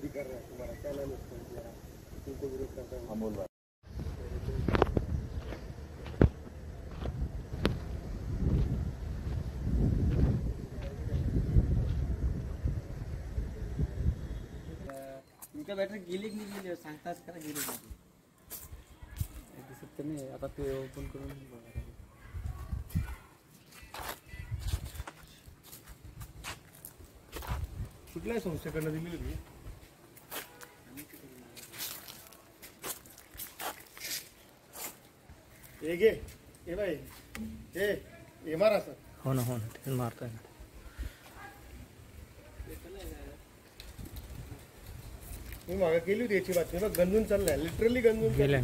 विरोधी कर रहा है तुम्हारा, क्या नाम है उसका तुम्हारा, तुमको विरोध करता है अमोल भाई। तुमच्या बॅटरी गेली की नाही गेली सांगताच करा गेली नाही दिसत नाही आता ते ओपन करून बघा कुठल्याही संस्थेकडनं दिली होती हे बाई हे मारा सर। हो ना ते मारताय ना मी मागे केली होती याची बातमी बघ गंजून चाललाय लिटरली गंजून गेल्या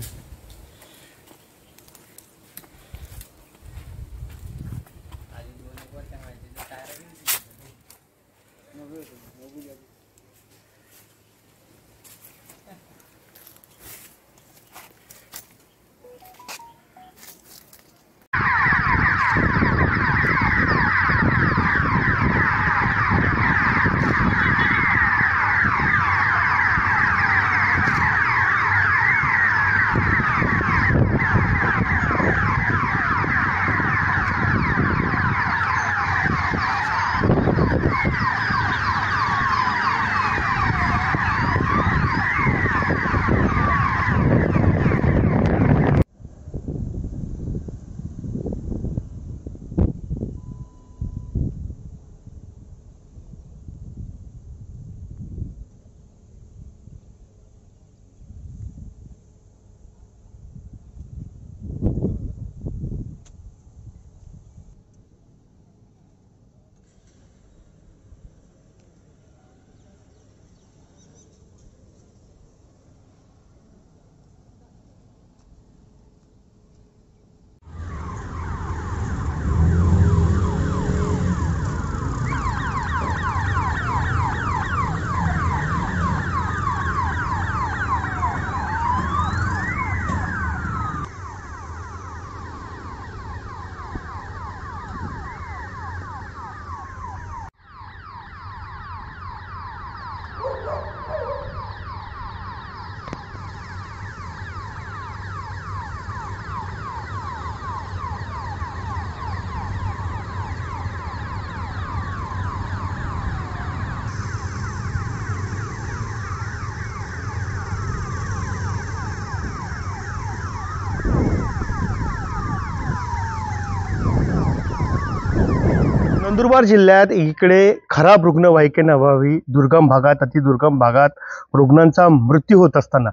नंदुरबार जिल्ह्यात इकडे खराब रुग्णवाहिकेने व्हावी दुर्गम भागात अतिदुर्गम भागात रुग्णांचा मृत्यू होत असताना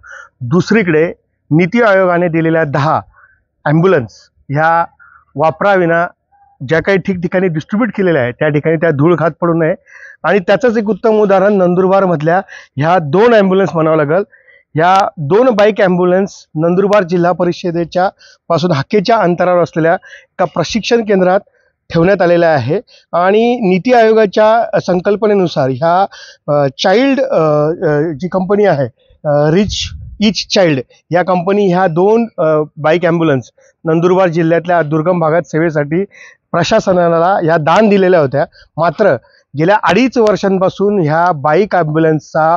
दुसरीकडे नीती आयोगाने दिलेल्या 10 ॲम्ब्युलन्स ह्या वापराविना ज्या काही ठिकठिकाणी डिस्ट्रीब्यूट केलेल्या आहे त्या ठिकाणी त्या धूळ खात पडू नये आणि त्याचंच एक उत्तम उदाहरण नंदुरबारमधल्या ह्या 2 ॲम्ब्युलन्स म्हणावं लागेल। या 2 बाईक ॲम्ब्युलन्स नंदुरबार जिल्हा परिषदेच्या पासून हाकेच्या अंतरावर असलेल्या एका प्रशिक्षण केंद्रात ठेवण्यात आलेला आहे आणि नीती आयोगाच्या संकल्पनेनुसार ह्या चाइल्ड जी कंपनी आहे रिच ईच चाइल्ड या कंपनी ह्या 2 बाईक ॲम्ब्युलन्स नंदुरबार जिल्ह्यातल्या दुर्गम भागात सेवेसाठी प्रशासनाला या दान दिलेल्या होत्या। मात्र गेल्या 2.5 वर्षांपासून ह्या बाईक ॲम्ब्युलन्सचा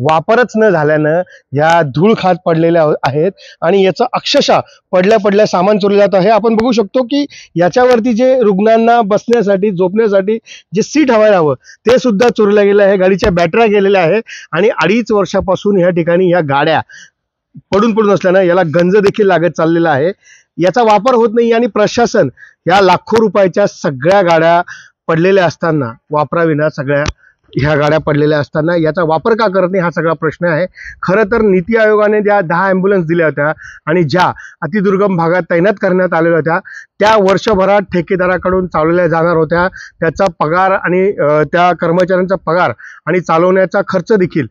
वापरच न झाल्यानं या धूळ खात पडलेल्या आहेत आणि याचं अक्षरशः पडल्या सामान चोरलं जात आहे। आपण बघू शकतो की याच्यावरती जे रुग्णांना बसण्यासाठी झोपण्यासाठी जे सीट हवं ते सुद्धा चोरलं गेलं आहे, गाडीच्या बॅटऱ्या गेलेल्या आहे आणि 2.5 वर्षापासून या ठिकाणी या गाड्या पडून असल्यानं याला गंज देखील लागत चाललेला आहे। याचा वापर होत नाही आणि प्रशासन या लाखो रुपयाच्या सगळ्या गाड्या पडलेल्या असताना वापराविना सगळ्या ह्या गाड्या पडलेल्या असताना याचा वापर का करत नाही हा सगळा प्रश्न आहे। खरं तर नीती आयोगाने ज्या 10 ॲम्ब्युलन्स दिल्या होत्या आणि ज्या अतिदुर्गम भागात तैनात करण्यात आलेल्या होत्या त्या वर्षभरात ठेकेदाराकडून चालवल्या जाणार होत्या। त्याचा पगार आणि त्या कर्मचाऱ्यांचा पगार आणि चालवण्याचा खर्च देखील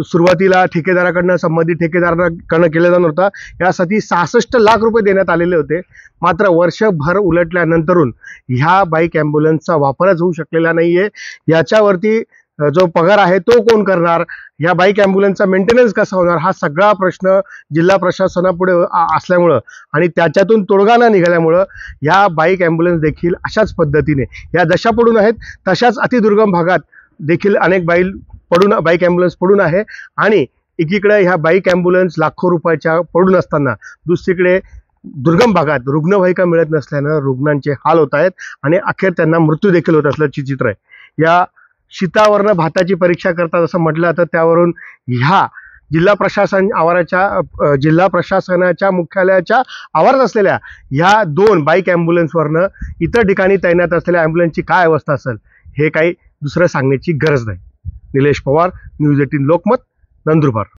सुरुवातीला ठेकेदाराकडनं संबंधित ठेकेदाराकडनं केला जाणार होता। यासाठी 66 लाख रुपये देण्यात आलेले होते। मात्र वर्षभर उलटल्यानंतरून ह्या बाईक ॲम्ब्युलन्सचा वापरच होऊ शकलेला नाहीये। याच्यावरती जो पगार आहे तो कोण करणार, या बाईक ॲम्ब्युलन्सचा मेंटेनन्स कसा होणार हा सगळा प्रश्न जिल्हा प्रशासनापुढे असल्यामुळं आणि त्याच्यातून तोडगा न निघाल्यामुळं या बाईक ॲम्ब्युलन्स देखील अशाच पद्धतीने या जशा पडून आहेत तशाच अतिदुर्गम भागात देखील अनेक बाईक ॲम्ब्युलन्स पडून आहे आणि एकीकडे ह्या बाईक ॲम्ब्युलन्स लाखो रुपयाच्या पडून असताना दुसरीकडे दुर्गम भागात रुग्णवाहिका मिळत नसल्यानं रुग्णांचे हाल होत आहेत आणि अखेर त्यांना मृत्यू देखील होत असल्याचे चित्र आहे. या शीतावरनं भाताची परीक्षा करतात असं म्हटलं तर त्यावरून ह्या जिल्हा प्रशासनाच्या मुख्यालयाच्या आवारात असलेल्या ह्या 2 बाईक ॲम्ब्युलन्सवरनं इतर ठिकाणी तैनात असलेल्या ॲम्ब्युलन्सची काय अवस्था असेल हे काही दुसरं सांगण्याची गरज नाही. निलेश पवार, न्यूज 18 लोकमत, नंदुरबार.